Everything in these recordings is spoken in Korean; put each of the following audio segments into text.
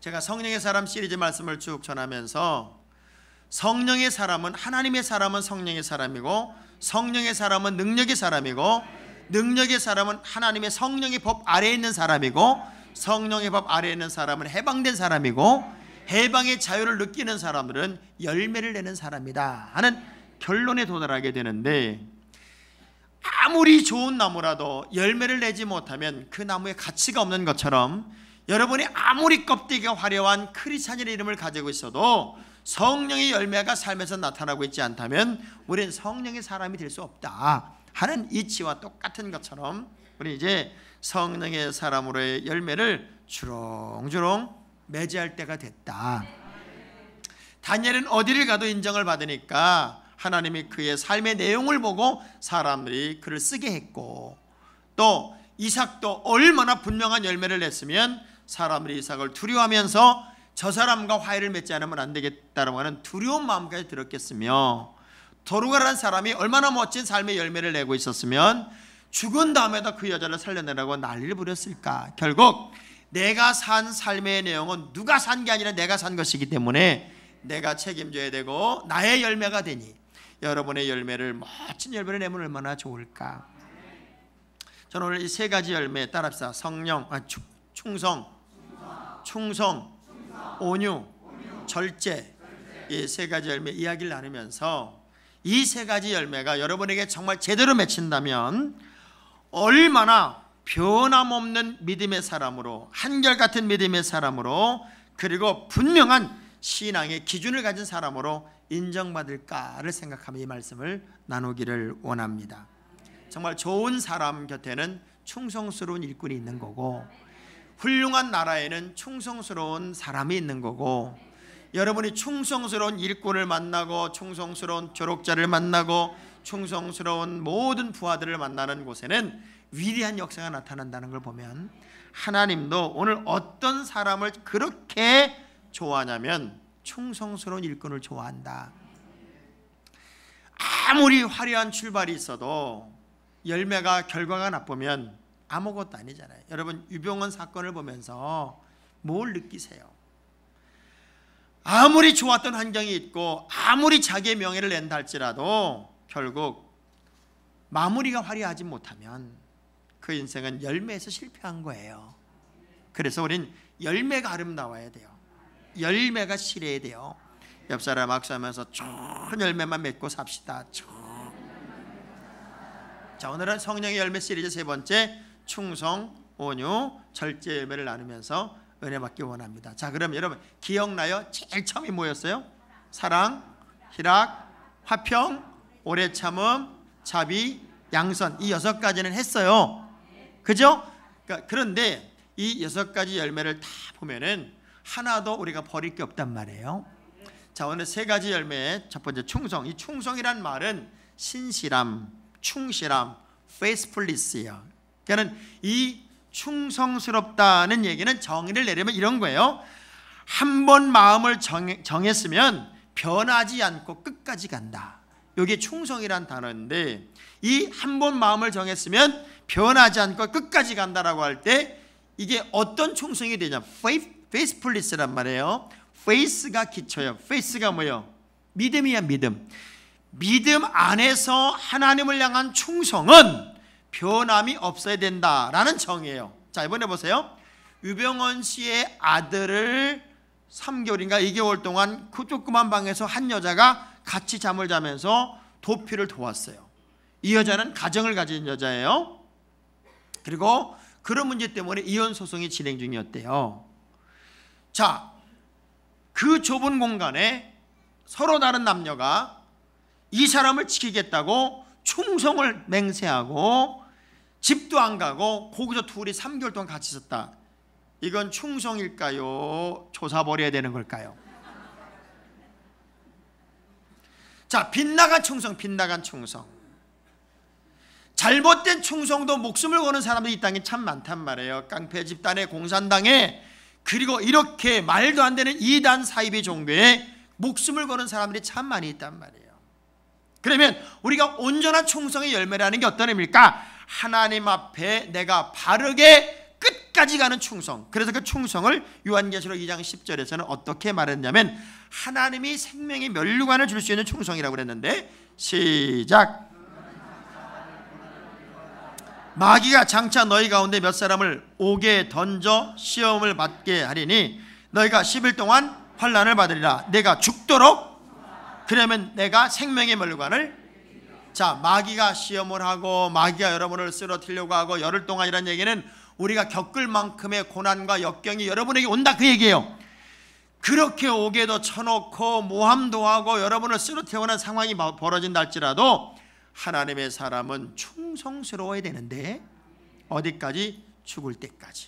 제가 성령의 사람 시리즈 말씀을 쭉 전하면서 성령의 사람은, 하나님의 사람은 성령의 사람이고, 성령의 사람은 능력의 사람이고, 능력의 사람은 하나님의 성령의 법 아래에 있는 사람이고, 성령의 법 아래에 있는 사람은 해방된 사람이고, 해방의 자유를 느끼는 사람들은 열매를 내는 사람이다 하는 결론에 도달하게 되는데, 아무리 좋은 나무라도 열매를 내지 못하면 그 나무에 가치가 없는 것처럼, 여러분이 아무리 껍데기가 화려한 크리스찬이라는 이름을 가지고 있어도 성령의 열매가 삶에서 나타나고 있지 않다면 우리는 성령의 사람이 될 수 없다 하는 이치와 똑같은 것처럼, 우리 이제 성령의 사람으로의 열매를 주렁주렁 맺어야 할 때가 됐다. 다니엘은 어디를 가도 인정을 받으니까 하나님이 그의 삶의 내용을 보고 사람들이 그를 쓰게 했고, 또 이삭도 얼마나 분명한 열매를 냈으면 사람들이 이삭을 두려워하면서 저 사람과 화해를 맺지 않으면 안 되겠다라고 하는 두려운 마음까지 들었겠으며, 도르가라는 사람이 얼마나 멋진 삶의 열매를 내고 있었으면 죽은 다음에도 그 여자를 살려내라고 난리를 부렸을까. 결국 내가 산 삶의 내용은 누가 산 게 아니라 내가 산 것이기 때문에 내가 책임져야 되고 나의 열매가 되니, 여러분의 열매를, 멋진 열매를 내면 얼마나 좋을까. 저는 오늘 이 세 가지 열매 따라합시다. 충성, 온유, 절제, 이 세 가지 열매 이야기를 나누면서, 이 세 가지 열매가 여러분에게 정말 제대로 맺힌다면 얼마나 변함없는 믿음의 사람으로, 한결같은 믿음의 사람으로, 그리고 분명한 신앙의 기준을 가진 사람으로 인정받을까를 생각하며 이 말씀을 나누기를 원합니다. 정말 좋은 사람 곁에는 충성스러운 일꾼이 있는 거고, 훌륭한 나라에는 충성스러운 사람이 있는 거고, 여러분이 충성스러운 일꾼을 만나고 충성스러운 조력자를 만나고 충성스러운 모든 부하들을 만나는 곳에는 위대한 역사가 나타난다는 걸 보면, 하나님도 오늘 어떤 사람을 그렇게 좋아하냐면 충성스러운 일꾼을 좋아한다. 아무리 화려한 출발이 있어도 열매가, 결과가 나쁘면 아무것도 아니잖아요. 여러분, 유병헌 사건을 보면서 뭘 느끼세요? 아무리 좋았던 환경이 있고 아무리 자기의 명예를 낸다 할지라도 결국 마무리가 화려하지 못하면 그 인생은 열매에서 실패한 거예요. 그래서 우린 열매가 아름다워야 돼요. 열매가 실해야 돼요. 옆 사람 악수하면서 좋은 열매만 맺고 삽시다. 자, 오늘은 성령의 열매 시리즈 세 번째, 충성, 온유, 절제 열매를 나누면서 은혜 받기 원합니다. 자, 그럼 여러분 기억나요? 제일 처음이 뭐였어요? 사랑, 희락, 화평, 오래 참음, 자비, 양선, 이 6가지는 했어요. 그죠? 그런데 이 6가지 열매를 다 보면은 하나도 우리가 버릴 게 없단 말이에요. 자, 오늘 세 가지 열매, 첫 번째 충성. 이 충성이란 말은 신실함, 충실함, faithfulness예요. 그러니까 이 충성스럽다는 얘기는 정의를 내려면 이런 거예요. 한 번 마음을 정했으면 변하지 않고 끝까지 간다. 이게 충성이란 단어인데, 이 한 번 마음을 정했으면 변하지 않고 끝까지 간다라고 할 때 이게 어떤 충성이 되냐? faithfulness란 말이에요. faith가 기초예요. faith가 뭐예요? 믿음이야, 믿음. 믿음 안에서 하나님을 향한 충성은 변함이 없어야 된다라는 정의예요. 자, 이번에 보세요. 유병헌 씨의 아들을 3개월인가 2개월 동안 그 조그만 방에서 한 여자가 같이 잠을 자면서 도피를 도왔어요. 이 여자는 가정을 가진 여자예요. 그리고 그런 문제 때문에 이혼 소송이 진행 중이었대요. 자, 그 좁은 공간에 서로 다른 남녀가 이 사람을 지키겠다고 충성을 맹세하고 집도 안 가고 거기서 둘이 3개월 동안 같이 있었다. 이건 충성일까요? 조사버려야 되는 걸까요? 자, 빗나간 충성, 빗나간 충성. 잘못된 충성도 목숨을 거는 사람들이 이 땅에 참 많단 말이에요. 깡패 집단에, 공산당에, 그리고 이렇게 말도 안 되는 이단 사이비 종교에 목숨을 거는 사람들이 참 많이 있단 말이에요. 그러면 우리가 온전한 충성의 열매라는 게 어떤 의미입니까? 하나님 앞에 내가 바르게 끝까지 가는 충성. 그래서 그 충성을 요한계시록 2장 10절에서는 어떻게 말했냐면 하나님이 생명의 면류관을 줄 수 있는 충성이라고 그랬는데, 시작. 마귀가 장차 너희 가운데 몇 사람을 옥에 던져 시험을 받게 하리니 너희가 10일 동안 환난을 받으리라. 내가 죽도록, 그러면 내가 생명의 면류관을, 자, 마귀가 시험을 하고 마귀가 여러분을 쓰러뜨리려고 하고 열흘 동안이라는 얘기는 우리가 겪을 만큼의 고난과 역경이 여러분에게 온다, 그 얘기예요. 그렇게 옥에도 쳐놓고 모함도 하고 여러분을 쓰러뜨리려고 하는 상황이 벌어진다 할지라도 하나님의 사람은 충성스러워야 되는데, 어디까지? 죽을 때까지.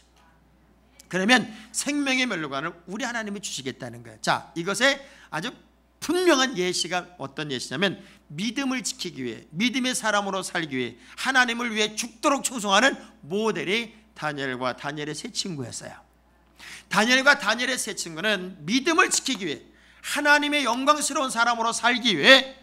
그러면 생명의 면류관을 우리 하나님이 주시겠다는 거예요. 자, 이것에 아주 분명한 예시가 어떤 예시냐면 믿음을 지키기 위해, 믿음의 사람으로 살기 위해 하나님을 위해 죽도록 충성하는 모델이 다니엘과 다니엘의 세 친구였어요. 다니엘과 다니엘의 세 친구는 믿음을 지키기 위해, 하나님의 영광스러운 사람으로 살기 위해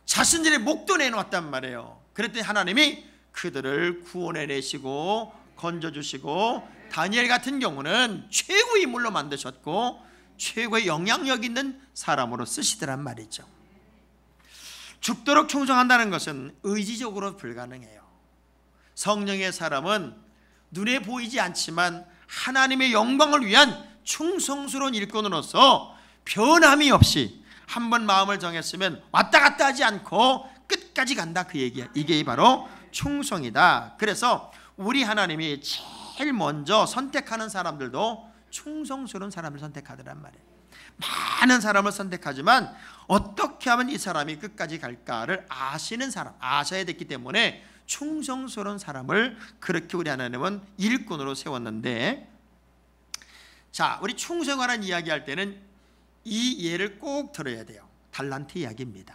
자신들의 목도 내놓았단 말이에요. 그랬더니 하나님이 그들을 구원해내시고 건져주시고, 다니엘 같은 경우는 최고의 인물로 만드셨고 최고의 영향력 있는 사람으로 쓰시더란 말이죠. 죽도록 충성한다는 것은 의지적으로 불가능해요. 성령의 사람은 눈에 보이지 않지만 하나님의 영광을 위한 충성스러운 일꾼으로서 변함이 없이 한 번 마음을 정했으면 왔다 갔다 하지 않고 끝까지 간다, 그 얘기야. 이게 바로 충성이다. 그래서 우리 하나님이 제일 먼저 선택하는 사람들도 충성스러운 사람을 선택하더란 말이에요. 많은 사람을 선택하지만 어떻게 하면 이 사람이 끝까지 갈까를 아시는 사람, 아셔야 됐기 때문에 충성스러운 사람을 그렇게 우리 하나님은 일꾼으로 세웠는데, 자, 우리 충성하라는 이야기할 때는 이 예를 꼭 들어야 돼요. 달란트 이야기입니다.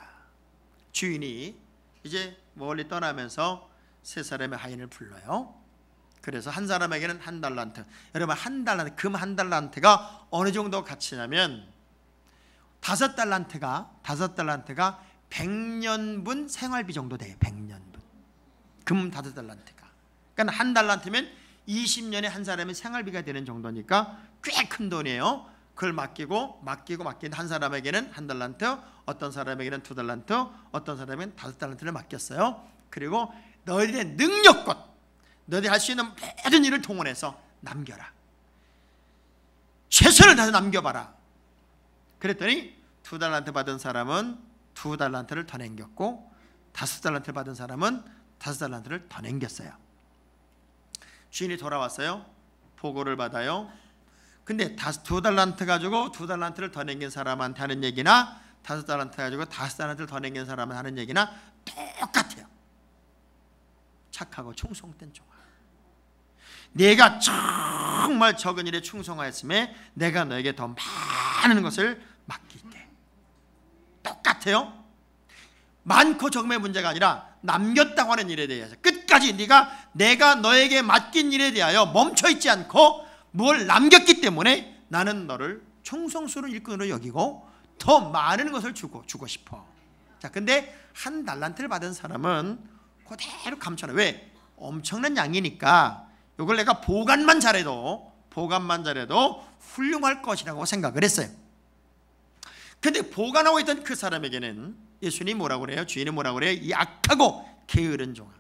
주인이 이제 멀리 떠나면서 세 사람의 하인을 불러요. 그래서 한 사람에게는 한 달란트, 여러분 한 달란트, 금 한 달란트가 어느 정도 가치냐면 5달란트가 100년분 생활비 정도 돼요. 100년분. 금 5달란트가. 그러니까 한 달란트면 20년에 한 사람의 생활비가 되는 정도니까 꽤 큰 돈이에요. 그걸 맡긴 한 사람에게는 한 달란트, 어떤 사람에게는 2달란트, 어떤 사람에게는 5달란트를 맡겼어요. 그리고 너희들의 능력껏 너희들이 할 수 있는 모든 일을 동원해서 남겨라. 최선을 다해서 남겨봐라. 그랬더니 2달란트 받은 사람은 2달란트를 더 남겼고 5달란트를 받은 사람은 5달란트를 더 남겼어요. 주인이 돌아왔어요. 보고를 받아요. 근데 2달란트 가지고 2달란트를 더 남긴 사람한테 하는 얘기나 5달란트 가지고 5달란트를 더 남긴 사람한테 하는 얘기나 똑같아요. 착하고 충성된 종아, 내가 정말 적은 일에 충성하였음에 내가 너에게 더 많은 것을 맡길게. 똑같아요. 많고 적음의 문제가 아니라 남겼다고 하는 일에 대해서 끝까지 내가 너에게 맡긴 일에 대하여 멈춰있지 않고 뭘 남겼기 때문에 나는 너를 충성스러운 일꾼으로 여기고 더 많은 것을 주고 싶어. 자, 근데 한 달란트를 받은 사람은 그대로 감춰놔. 왜? 엄청난 양이니까 이걸 내가 보관만 잘해도 훌륭할 것이라고 생각을 했어요. 근데 보관하고 있던 그 사람에게는 예수님이 뭐라고 그래요? 주인이 뭐라고 그래요? 이 악하고 게으른 종아.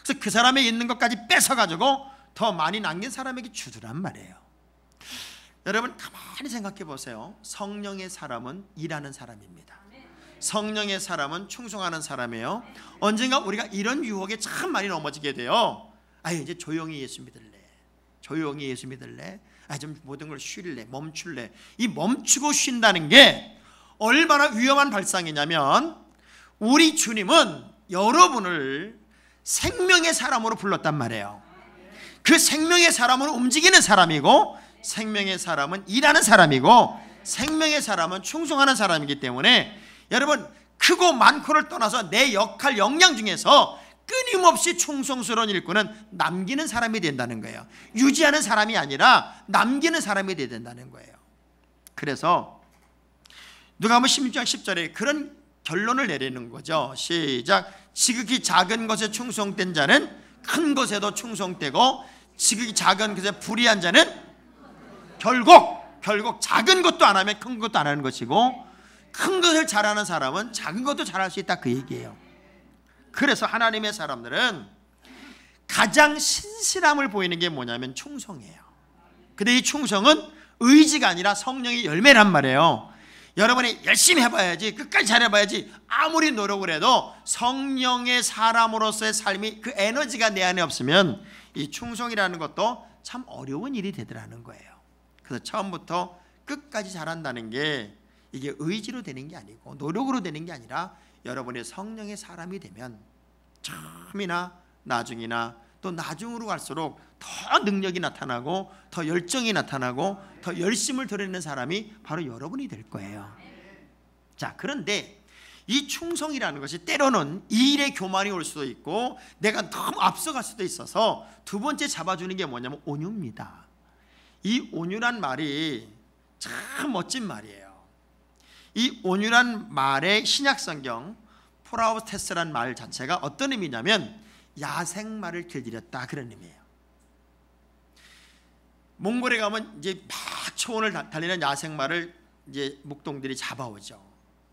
그래서 그 사람에 있는 것까지 뺏어가지고 더 많이 남긴 사람에게 주더란 말이에요. 여러분 가만히 생각해 보세요. 성령의 사람은 일하는 사람입니다. 성령의 사람은 충성하는 사람이에요. 언젠가 우리가 이런 유혹에 참 많이 넘어지게 돼요. 이제 조용히 예수 믿을래. 좀 모든 걸 쉴래, 멈출래. 이 멈추고 쉰다는 게 얼마나 위험한 발상이냐면, 우리 주님은 여러분을 생명의 사람으로 불렀단 말이에요. 그 생명의 사람으로 움직이는 사람이고, 생명의 사람은 일하는 사람이고, 생명의 사람은 충성하는 사람이기 때문에 여러분 크고 많고를 떠나서 내 역할, 역량 중에서 끊임없이 충성스러운 일꾼은 남기는 사람이 된다는 거예요. 유지하는 사람이 아니라 남기는 사람이 돼야 된다는 거예요. 그래서 누가복음 16장 10절에 그런 결론을 내리는 거죠. 시작. 지극히 작은 것에 충성된 자는 큰 것에도 충성되고 지극히 작은 그저 불의한 자는 결국 작은 것도 안 하면 큰 것도 안 하는 것이고, 큰 것을 잘하는 사람은 작은 것도 잘할 수 있다, 그 얘기예요. 그래서 하나님의 사람들은 가장 신실함을 보이는 게 뭐냐면 충성이에요. 근데 이 충성은 의지가 아니라 성령의 열매란 말이에요. 여러분이 열심히 해봐야지, 끝까지 잘해봐야지, 아무리 노력을 해도 성령의 사람으로서의 삶이, 그 에너지가 내 안에 없으면 이 충성이라는 것도 참 어려운 일이 되더라는 거예요. 그래서 처음부터 끝까지 잘한다는 게 이게 의지로 되는 게 아니고 노력으로 되는 게 아니라 여러분의 성령의 사람이 되면 처음이나 나중이나 또 나중으로 갈수록 더 능력이 나타나고 더 열정이 나타나고 더 열심을 드리는 사람이 바로 여러분이 될 거예요. 자, 그런데 이 충성이라는 것이 때로는 이 일에 교만이 올 수도 있고 내가 너무 앞서갈 수도 있어서 두 번째 잡아주는 게 뭐냐면 온유입니다. 이 온유란 말이 참 멋진 말이에요. 이 온유란 말의 신약성경 프라우테스란 말 자체가 어떤 의미냐면 야생마를 길들였다, 그런 의미예요. 몽골에 가면 이제 막 초원을 달리는 야생마를 이제 목동들이 잡아오죠.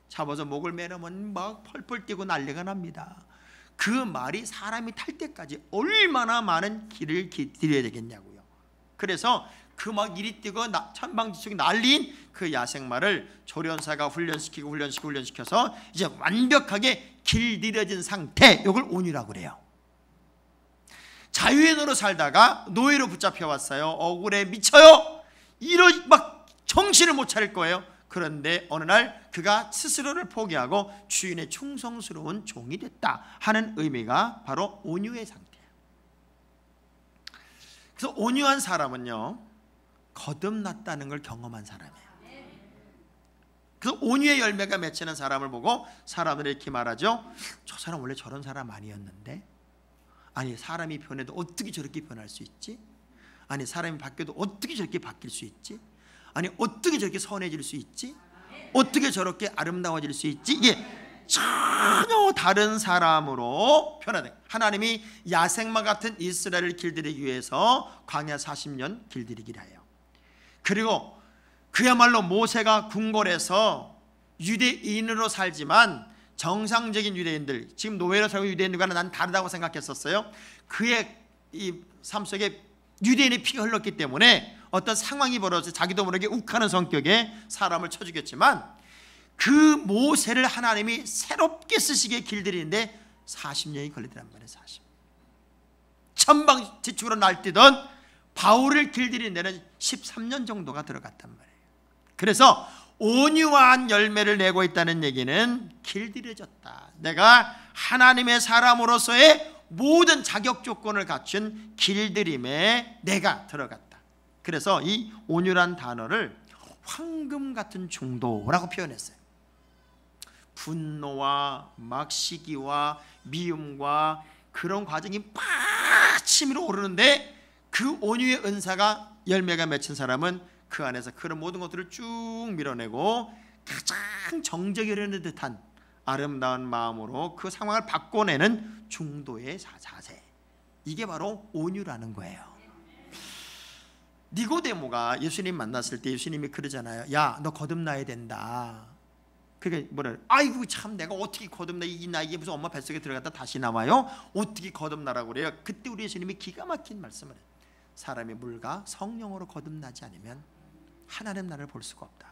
잡아서 목을 매려면 막 펄펄 뛰고 난리가 납니다. 그 말이 사람이 탈 때까지 얼마나 많은 길을 들여야 되겠냐고요. 그래서 그 막 이리 뛰고 천방지축이 날린 그 야생마를 조련사가 훈련시켜서 이제 완벽하게 길들여진 상태, 이걸 온유라고 그래요. 자유인으로 살다가 노예로 붙잡혀 왔어요. 억울해 미쳐요. 막 정신을 못 차릴 거예요. 그런데 어느 날 그가 스스로를 포기하고 주인의 충성스러운 종이 됐다 하는 의미가 바로 온유의 상태예요. 그래서 온유한 사람은요, 거듭났다는 걸 경험한 사람이에요. 그래서 온유의 열매가 맺히는 사람을 보고 사람들이 이렇게 말하죠. 저 사람 원래 저런 사람 아니었는데, 아니 사람이 변해도 어떻게 저렇게 변할 수 있지? 아니 사람이 바뀌어도 어떻게 저렇게 바뀔 수 있지? 아니 어떻게 저렇게 선해질 수 있지? 어떻게 저렇게 아름다워질 수 있지? 이게 전혀 다른 사람으로 변화돼. 하나님이 야생마 같은 이스라엘을 길들이기 위해서 광야 40년 길들이기를 해요. 그리고 그야말로 모세가 궁궐에서 유대인으로 살지만 정상적인 유대인들, 지금 노예로 살고 유대인들과는 난 다르다고 생각했었어요. 그의 이 삶 속에 유대인의 피가 흘렀기 때문에 어떤 상황이 벌어져 자기도 모르게 욱하는 성격의 사람을 쳐 죽였지만, 그 모세를 하나님이 새롭게 쓰시기에 길들이는데 40년이 걸리더란 말이에요. 40년. 천방지축으로 날뛰던 바울을 길들이는 데는 13년 정도가 들어갔단 말이에요. 그래서 온유한 열매를 내고 있다는 얘기는 길들여졌다, 내가 하나님의 사람으로서의 모든 자격 조건을 갖춘 길들임에 내가 들어갔다. 그래서 이 온유란 단어를 황금 같은 중도라고 표현했어요. 분노와 막 시기와 미움과 그런 과정이 막 치밀어 오르는데, 그 온유의 은사가 열매가 맺힌 사람은 그 안에서 그런 모든 것들을 쭉 밀어내고 가장 정적이 흐르는 듯한 아름다운 마음으로 그 상황을 바꿔내는 중도의 자세, 이게 바로 온유라는 거예요. 니고데모가 예수님 만났을 때 예수님이 그러잖아요. 야, 너 거듭나야 된다. 그게 뭐래? 아이고 참, 내가 어떻게 거듭나, 이 나이에 무슨 엄마 뱃속에 들어갔다 다시 나와요? 어떻게 거듭나라고 그래요? 그때 우리 예수님이 기가 막힌 말씀을 해요. 사람이 물과 성령으로 거듭나지 않으면 하나님 나라를 볼 수가 없다.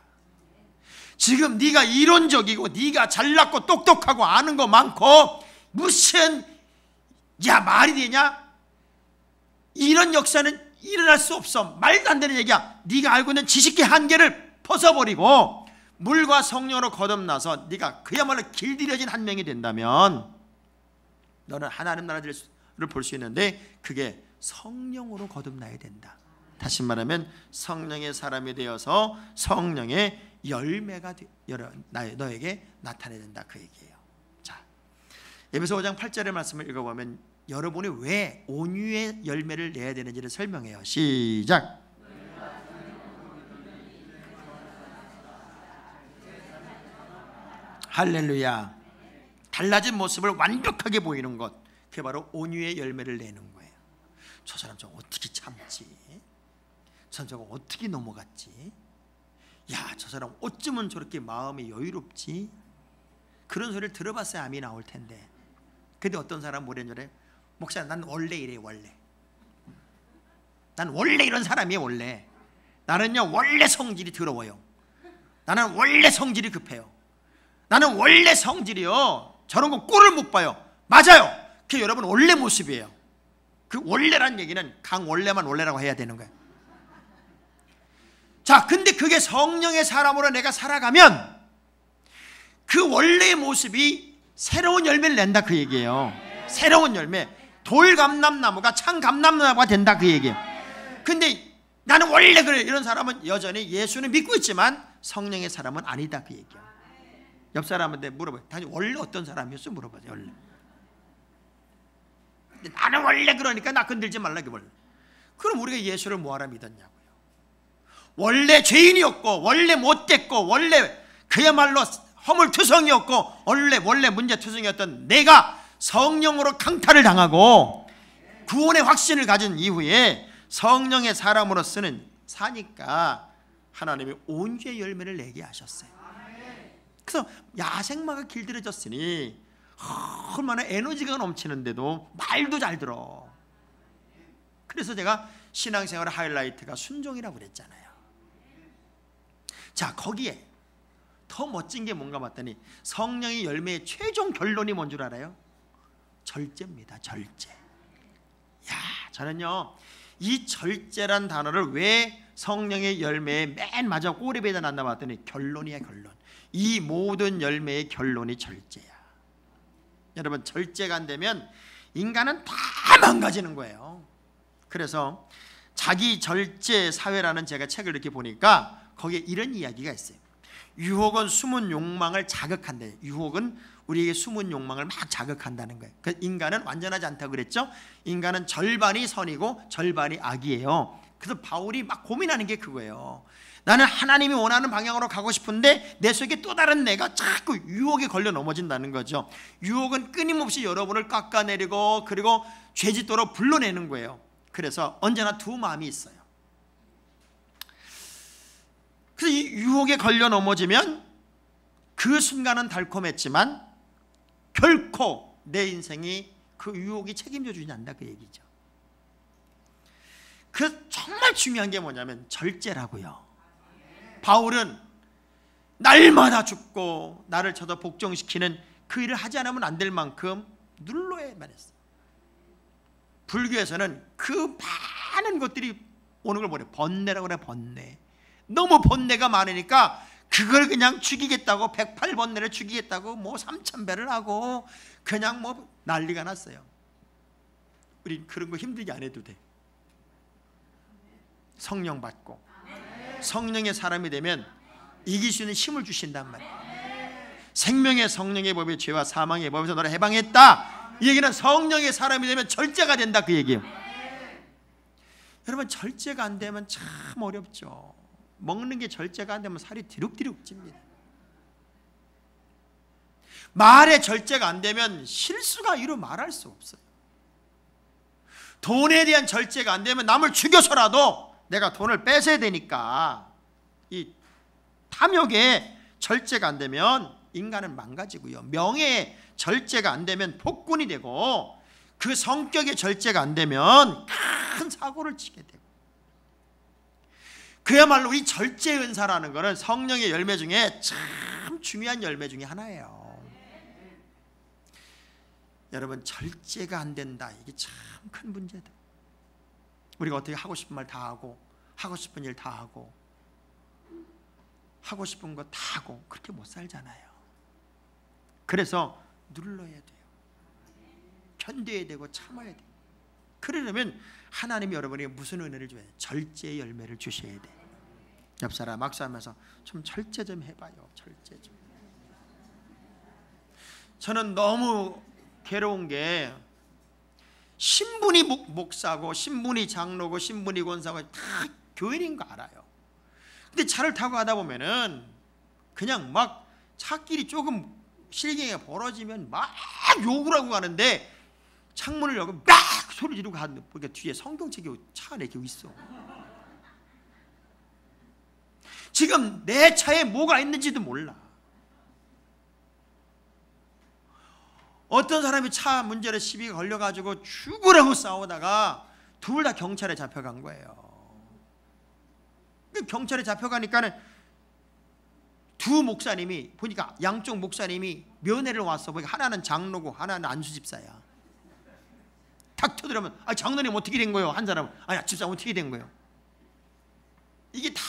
지금 네가 이론적이고 네가 잘났고 똑똑하고 아는 거 많고 무슨 말이 되냐? 이런 역사는 일어날 수 없어. 말도 안 되는 얘기야. 네가 알고 있는 지식의 한계를 벗어버리고 물과 성령으로 거듭나서 네가 그야말로 길들여진 한 명이 된다면 너는 하나님 나라를 볼 수 있는데, 그게 성령으로 거듭나야 된다. 다시 말하면 성령의 사람이 되어서 성령의 열매가 너에게 나타내야 된다, 그 얘기예요. 자, 에베소 5장 8절의 말씀을 읽어보면 여러분이 왜 온유의 열매를 내야 되는지를 설명해요. 시작. 할렐루야. 달라진 모습을 완벽하게 보이는 것, 그게 바로 온유의 열매를 내는 거예요. 저 사람 저거 어떻게 참지? 저 저거 어떻게 넘어갔지? 야, 저 사람 어쩌면 저렇게 마음이 여유롭지? 그런 소리를 들어봤어야 암이 나올 텐데. 근데 어떤 사람 뭐래냐래? 목사님, 난 원래 이래. 원래 난 원래 이런 사람이에요. 원래 나는요 원래 성질이 더러워요. 나는 원래 성질이 급해요. 나는 원래 성질이요 저런 거 꼴을 못 봐요. 맞아요. 그게 여러분 원래 모습이에요. 그 원래란 얘기는 강원래만 원래라고 해야 되는 거예요. 자, 근데 그게 성령의 사람으로 내가 살아가면 그 원래의 모습이 새로운 열매를 낸다, 그 얘기예요. 새로운 열매. 돌감람나무가 참감람나무가 된다, 그 얘기예요. 근데 나는 원래 그래, 이런 사람은 여전히 예수는 믿고 있지만 성령의 사람은 아니다, 그 얘기예요. 옆 사람한테 물어봐요. 당신 원래 어떤 사람이었어? 물어봐요. 원래. 근데 나는 원래 그러니까 나 건들지 말라, 원래. 그럼 우리가 예수를 뭐하러 믿었냐고요. 원래 죄인이었고 원래 못됐고 원래 그야말로 허물투성이었고 원래 문제투성이었던 내가 성령으로 강탈을 당하고 구원의 확신을 가진 이후에 성령의 사람으로 사니까 하나님이 온유의 열매를 내게 하셨어요. 그래서 야생마가 길들여졌으니 얼마나 에너지가 넘치는데도 말도 잘 들어. 그래서 제가 신앙생활의 하이라이트가 순종이라고 그랬잖아요. 자, 거기에 더 멋진 게 뭔가 봤더니 성령의 열매의 최종 결론이 뭔 줄 알아요? 절제입니다. 절제. 야, 저는요 이 절제란 단어를 왜 성령의 열매의 맨 마지막 꼬리배에다 놨나 봤더니 결론이야, 결론. 이 모든 열매의 결론이 절제야. 여러분, 절제가 안 되면 인간은 다 망가지는 거예요. 그래서 자기 절제 사회라는 제가 책을 이렇게 보니까 거기에 이런 이야기가 있어요. 유혹은 숨은 욕망을 자극한다. 유혹은 우리에게 숨은 욕망을 막 자극한다는 거예요. 그 인간은 완전하지 않다고 그랬죠. 인간은 절반이 선이고 절반이 악이에요. 그래서 바울이 막 고민하는 게 그거예요. 나는 하나님이 원하는 방향으로 가고 싶은데 내 속에 또 다른 내가 자꾸 유혹에 걸려 넘어진다는 거죠. 유혹은 끊임없이 여러분을 깎아내리고 그리고 죄짓도록 불러내는 거예요. 그래서 언제나 두 마음이 있어요. 그래서 이 유혹에 걸려 넘어지면 그 순간은 달콤했지만 결코 내 인생이 그 유혹이 책임져 주지 않는다, 그 얘기죠. 그 정말 중요한 게 뭐냐면 절제라고요. 바울은 날마다 죽고 나를 쳐서 복종시키는 그 일을 하지 않으면 안 될 만큼 눌러야만 했어요. 불교에서는 그 많은 것들이 오는 걸 뭐래? 번뇌라고 그래. 번뇌. 너무 번뇌가 많으니까 그걸 그냥 죽이겠다고 108번뇌를 죽이겠다고 뭐 3000배를 하고 그냥 뭐 난리가 났어요. 우린 그런 거 힘들게 안 해도 돼. 성령 받고 성령의 사람이 되면 이길 수 있는 힘을 주신단 말이에요. 생명의 성령의 법이 죄와 사망의 법에서 너를 해방했다. 이 얘기는 성령의 사람이 되면 절제가 된다, 그 얘기예요. 여러분, 절제가 안 되면 참 어렵죠. 먹는 게 절제가 안 되면 살이 디룩디룩 찝니다. 말에 절제가 안 되면 실수가 이루 말할 수 없어요. 돈에 대한 절제가 안 되면 남을 죽여서라도 내가 돈을 뺏어야 되니까 이 탐욕에 절제가 안 되면 인간은 망가지고요. 명예에 절제가 안 되면 폭군이 되고 그 성격의 절제가 안 되면 큰 사고를 치게 되고 그야말로 이 절제 은사라는 것은 성령의 열매 중에 참 중요한 열매 중에 하나예요. 여러분, 절제가 안 된다. 이게 참 큰 문제다. 우리가 어떻게 하고 싶은 말 다 하고 하고 싶은 일 다 하고 하고 싶은 거 다 하고 그렇게 못 살잖아요. 그래서 눌러야 돼요. 견뎌야 되고 참아야 돼요. 그러려면 하나님이 여러분에게 무슨 은혜를 줘야 돼요? 절제의 열매를 주셔야 돼요. 옆 사람 막수하면서 좀 절제 좀 해봐요. 절제 좀. 저는 너무 괴로운 게 신분이 목사고 신분이 장로고 신분이 권사고 다 교인인 거 알아요. 근데 차를 타고 가다 보면은 그냥 막 차길이 조금 실경이 벌어지면 막 욕을 하고 가는데 창문을 열고 막 소리 지르고 가는데 보니까 뒤에 성경책이 차 안에 이렇게 있어. 지금 내 차에 뭐가 있는지도 몰라. 어떤 사람이 차 문제로 시비가 걸려가지고 죽으라고 싸우다가 둘 다 경찰에 잡혀간 거예요. 경찰에 잡혀가니까는 두 목사님이 보니까 양쪽 목사님이 면회를 왔어. 보니까 하나는 장로고 하나는 안수집사야. 탁 쳐들으면 장로님 어떻게 된 거예요? 한 사람은 아니 집사 어떻게 된 거예요? 이게 다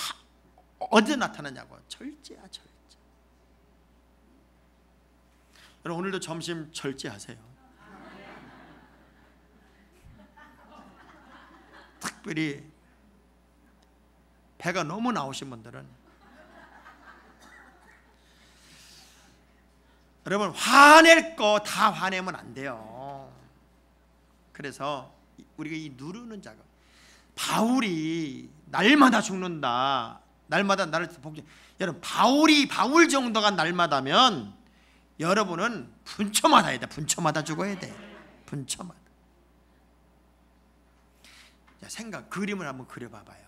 어디서 나타나냐고. 절제야 절제. 여러분 오늘도 점심 절제하세요. 특별히 배가 너무 나오신 분들은 여러분 화낼 거 다 화내면 안 돼요. 그래서 우리가 이 누르는 작업, 바울이 날마다 죽는다, 날마다 나를 복종. 여러분 바울 정도가 날마다면 여러분은 분초마다 해야 돼. 분초마다 죽어야 돼. 분초마다. 자, 그림을 한번 그려봐봐요.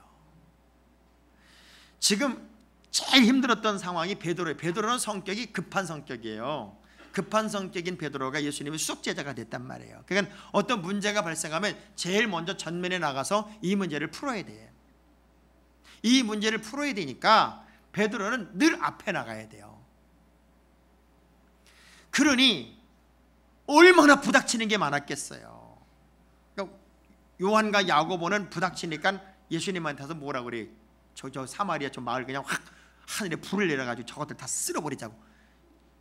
지금 제일 힘들었던 상황이 베드로예요. 베드로는 성격이 급한 성격이에요. 급한 성격인 베드로가 예수님의 수석 제자가 됐단 말이에요. 그러니까 어떤 문제가 발생하면 제일 먼저 전면에 나가서 이 문제를 풀어야 돼. 이 문제를 풀어야 되니까 베드로는 늘 앞에 나가야 돼요. 그러니 얼마나 부닥치는 게 많았겠어요. 그러니까 요한과 야고보는 부닥치니까 예수님한테서 뭐라 그래? 저 사마리아 저 마을 그냥 확 하늘에 불을 내려가지고 저것들 다 쓸어버리자고.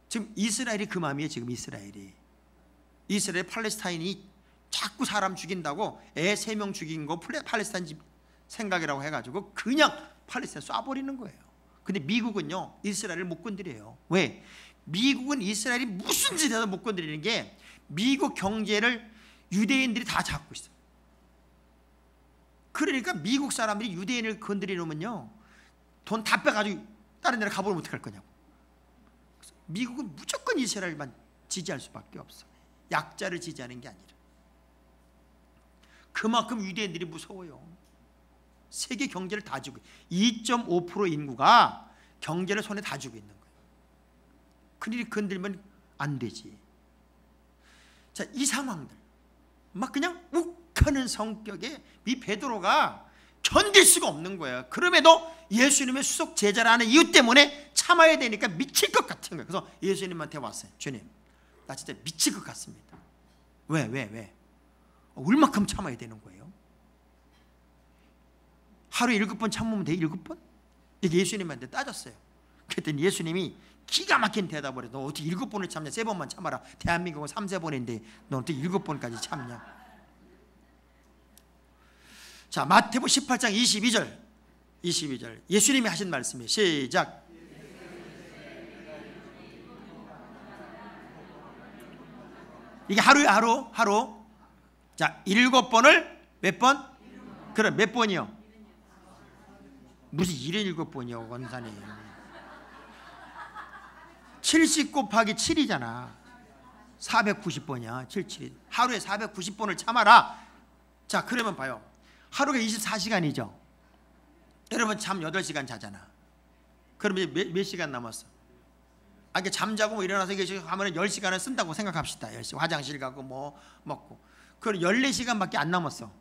지금 이스라엘이 그 마음이에요. 지금 이스라엘 팔레스타인이 자꾸 사람 죽인다고 애 3명 죽인 거 팔레스타인 집 생각이라고 해가지고 그냥 팔레스타인 쏴버리는 거예요. 근데 미국은요 이스라엘을 못 건드려요. 왜? 미국은 이스라엘이 무슨 짓에도 못 건드리는 게 미국 경제를 유대인들이 다 잡고 있어요. 그러니까 미국 사람들이 유대인을 건드리려면요 돈 다 빼가지고 다른 데로 가보면 어떡할 거냐고. 그래서 미국은 무조건 이스라엘만 지지할 수밖에 없어. 약자를 지지하는 게 아니라. 그만큼 유대인들이 무서워요. 세계 경제를 다 쥐고 2.5% 인구가 경제를 손에 다 쥐고 있는 거예요. 그들이 건들면 안 되지. 자, 이 상황들 막 그냥 욱하는 성격의 이 베드로가 견딜 수가 없는 거예요. 그럼에도 예수님의 수석 제자라는 이유 때문에 참아야 되니까 미칠 것 같은 거예요. 그래서 예수님한테 왔어요. 주님, 나 진짜 미칠 것 같습니다. 왜? 얼마큼 참아야 되는 거예요? 하루에 7번 참으면 돼? 7번? 이게 예수님한테 따졌어요. 그랬더니 예수님이 기가 막힌 대답을 해. 너 어떻게 7번을 참냐? 3번만 참아라. 대한민국은 3-4번인데 너 어떻게 7번까지 참냐? 자, 마태복음 18장 22절 예수님이 하신 말씀이에요. 시작. 이게 하루에 하루. 자, 7번을 몇 번? 그럼 몇 번이요? 무슨 77번이요 원산이. 70 곱하기 7이잖아. 490번이야 77. 하루에 490번을 참아라. 자, 그러면 봐요. 하루가 24시간이죠. 여러분 잠 8시간 자잖아. 그러면 몇 시간 남았어? 이게 잠자고 뭐 일어나서 하면 10시간을 쓴다고 생각합시다. 10시간 화장실 가고 뭐 먹고. 그럼 14시간밖에 안 남았어.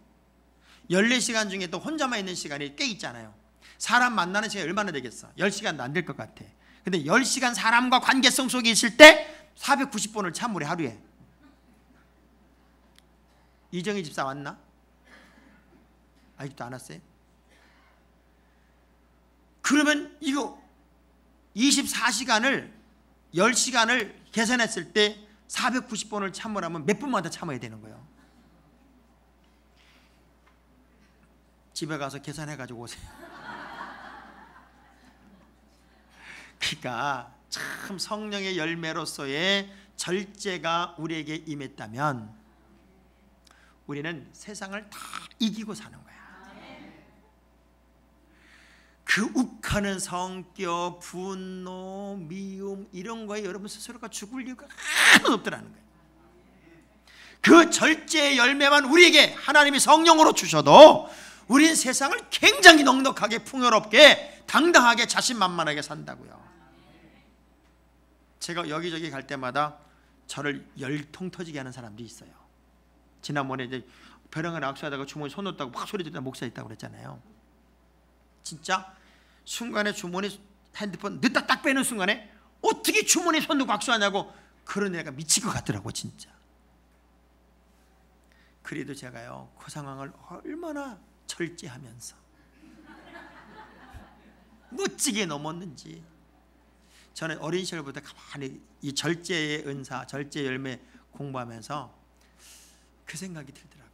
14시간 중에 또 혼자만 있는 시간이 꽤 있잖아요. 사람 만나는 시간이 얼마나 되겠어? 10시간도 안 될 것 같아. 근데 10시간 사람과 관계성 속에 있을 때 490번을 참으래 하루에. 이정희 집사 왔나? 아직도 안 왔어요? 그러면 이거 24시간을 10시간을 계산했을 때 490번을 참으라면 몇 분마다 참아야 되는 거예요? 집에 가서 계산해가지고 오세요. 그러니까 참 성령의 열매로서의 절제가 우리에게 임했다면 우리는 세상을 다 이기고 사는 거야. 그 욱하는 성격, 분노, 미움 이런 거에 여러분 스스로가 죽을 이유가 하나도 없더라는 거예요. 그 절제의 열매만 우리에게 하나님이 성령으로 주셔도 우린 세상을 굉장히 넉넉하게 풍요롭게 당당하게 자신만만하게 산다고요. 제가 여기저기 갈 때마다 저를 열통 터지게 하는 사람들이 있어요. 지난번에 이제 벼랑을 악수하다가 주머니 손 넣었다고 막 소리 지르다 목사 있다고 그랬잖아요. 진짜 순간에 주머니 핸드폰 넣다 딱 빼는 순간에 어떻게 주머니 손 넣고 악수하냐고 그런 애가 미칠 것 같더라고 진짜. 그래도 제가요 그 상황을 얼마나 절제하면서 멋지게 넘었는지 저는 어린 시절부터 가만히 이 절제의 은사, 절제의 열매 공부하면서 그 생각이 들더라고.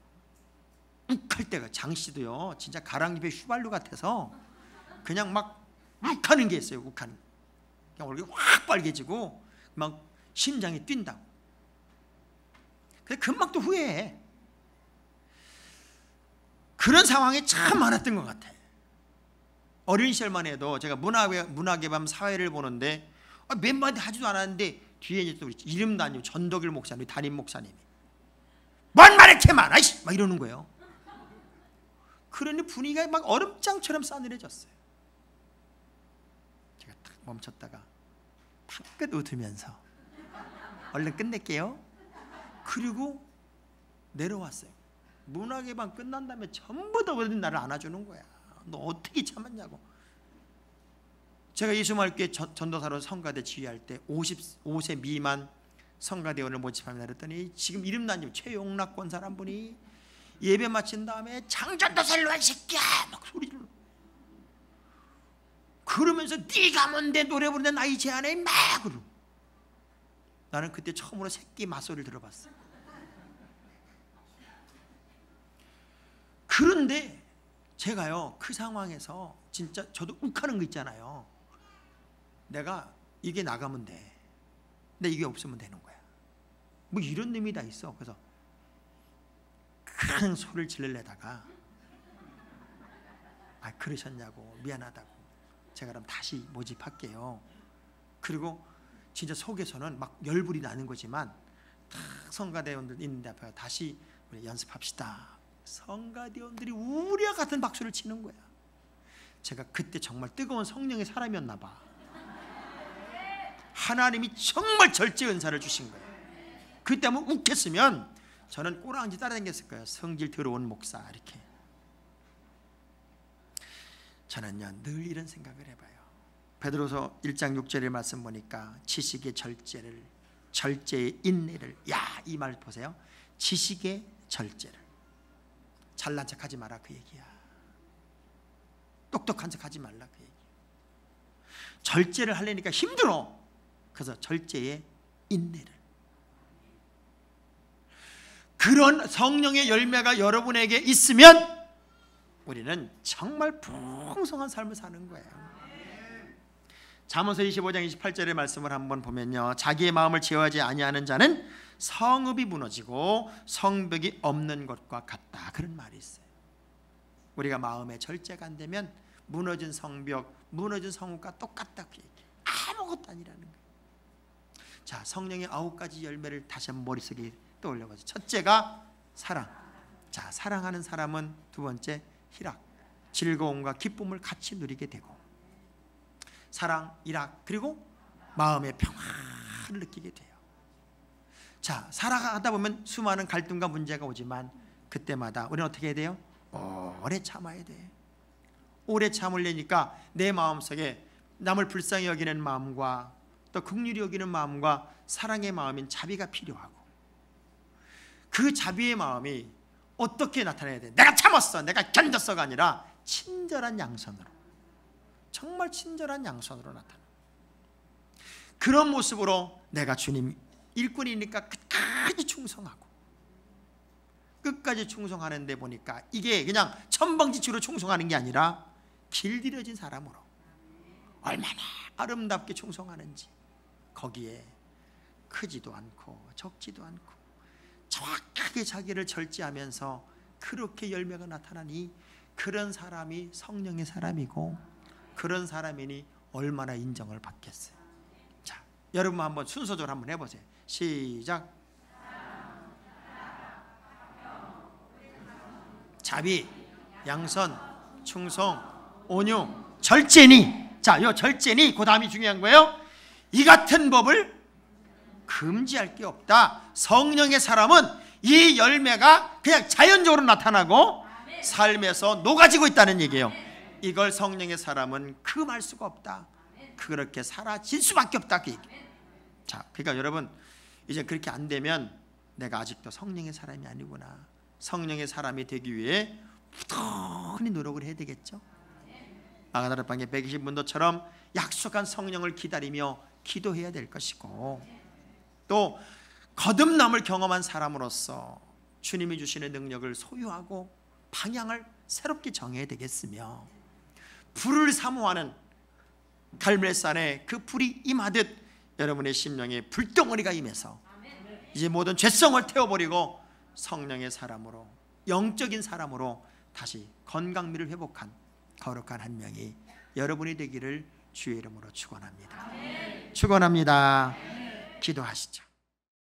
욱할 때가 장씨도요 진짜 가랑잎에 휘발유 같아서 그냥 막 욱하는 게 있어요. 욱하는 그냥 얼굴이 확 빨개지고 막 심장이 뛴다고. 근데 금방 또 후회해. 그런 상황이 참 많았던 것 같아요. 어린 시절만 해도 제가 문학의 밤 사회를 보는데 몇 마디 하지도 않았는데 뒤에 이제 또 이름도 아니고 전덕일 목사님, 담임 목사님이 뭔 말이 이렇게 많아 이씨! 막 이러는 거예요. 그러니 분위기가 막 얼음장처럼 싸늘해졌어요. 제가 딱 멈췄다가 탁끝 웃으면서 얼른 끝낼게요. 그리고 내려왔어요. 문학의 밤 끝난 다음에 전부 다 나를 안아주는 거야. 너 어떻게 참았냐고. 제가 예수마을교회 전도사로 성가대 지휘할 때 55세 미만 성가대원을 모집하며 그랬더니 지금 이름도 안 지금 최용락 권사 한 분이 예배 마친 다음에 장전도사 일로 와 이 새끼야 막 소리 질러. 그러면서 네가 뭔데 노래 부르는데 나이 제한해 막 그러고. 나는 그때 처음으로 새끼 맞소리를 들어봤어요. 그런데 제가요 그 상황에서 진짜 저도 욱하는 거 있잖아요. 내가 이게 나가면 돼. 근데 이게 없으면 되는 거야. 뭐 이런 의미 다 있어. 그래서 큰 소리를 지르려다가 아 그러셨냐고 미안하다고 제가 그럼 다시 모집할게요. 그리고 진짜 속에서는 막 열불이 나는 거지만 다 성가대원들 있는데 앞에 다시 우리 연습합시다. 성가대원들이 우리와 같은 박수를 치는 거야. 제가 그때 정말 뜨거운 성령의 사람이었나 봐. 하나님이 정말 절제 은사를 주신 거예요. 그때 한번 욱했으면 저는 꼬랑지 따라다녔을 거예요. 성질 더러운 목사 이렇게. 저는요 늘 이런 생각을 해봐요. 베드로서 1장 6절의 말씀 보니까 지식의 절제를, 절제의 인내를, 야 이 말 보세요. 지식의 절제를. 잘난 척하지 마라 그 얘기야. 똑똑한 척하지 말라 그 얘기야. 절제를 하려니까 힘들어. 그래서 절제의 인내를. 그런 성령의 열매가 여러분에게 있으면 우리는 정말 풍성한 삶을 사는 거예요. 잠언서 25장 28절의 말씀을 한번 보면요, 자기의 마음을 제어하지 아니하는 자는 성읍이 무너지고 성벽이 없는 것과 같다, 그런 말이 있어요. 우리가 마음에 절제가 안 되면 무너진 성벽, 무너진 성읍과 똑같다 그 얘기. 아무것도 아니라는 거예요. 자, 성령의 9가지 열매를 다시 한번 머릿속에 떠올려보세요. 첫째가 사랑. 자, 사랑하는 사람은 두 번째 희락, 즐거움과 기쁨을 같이 누리게 되고, 사랑, 희락, 그리고 마음의 평화를 느끼게 돼요. 자, 살아가다 보면 수많은 갈등과 문제가 오지만 그때마다 우리는 어떻게 해야 돼요? 오래 참아야 돼. 오래 참으려니까 내 마음속에 남을 불쌍히 여기는 마음과 또 긍휼히 여기는 마음과 사랑의 마음인 자비가 필요하고, 그 자비의 마음이 어떻게 나타나야 돼? 내가 참았어, 내가 견뎠어가 아니라 친절한 양선으로, 정말 친절한 양선으로 나타나. 그런 모습으로 내가 주님 일꾼이니까 끝까지 충성하고, 끝까지 충성하는데 보니까 이게 그냥 천방지축으로 충성하는 게 아니라 길들여진 사람으로 얼마나 아름답게 충성하는지, 거기에 크지도 않고 적지도 않고 정확하게 자기를 절제하면서 그렇게 열매가 나타나니, 그런 사람이 성령의 사람이고 그런 사람이니 얼마나 인정을 받겠어요. 자, 여러분 한번 순서대로 한번 해보세요. 시작. 자비, 양선, 충성, 온유, 절제니. 자, 요 절제니 그 다음이 중요한 거예요. 이 같은 법을 금지할 게 없다. 성령의 사람은 이 열매가 그냥 자연적으로 나타나고 삶에서 녹아지고 있다는 얘기예요. 이걸 성령의 사람은 금할 수가 없다. 그렇게 사라질 수밖에 없다 그 얘기예요. 자, 그러니까 여러분 이제 그렇게 안 되면 내가 아직도 성령의 사람이 아니구나. 성령의 사람이 되기 위해 부단히 노력을 해야 되겠죠. 마가다라 방에 120문도처럼 약속한 성령을 기다리며 기도해야 될 것이고, 또 거듭남을 경험한 사람으로서 주님이 주시는 능력을 소유하고 방향을 새롭게 정해야 되겠으며, 불을 사모하는 갈멜산에 그 불이 임하듯 여러분의 심령에 불덩어리가 임해서 이제 모든 죄성을 태워버리고 성령의 사람으로, 영적인 사람으로 다시 건강미를 회복한 거룩한 한 명이 여러분이 되기를 주의 이름으로 축원합니다. 축원합니다. 기도하시죠.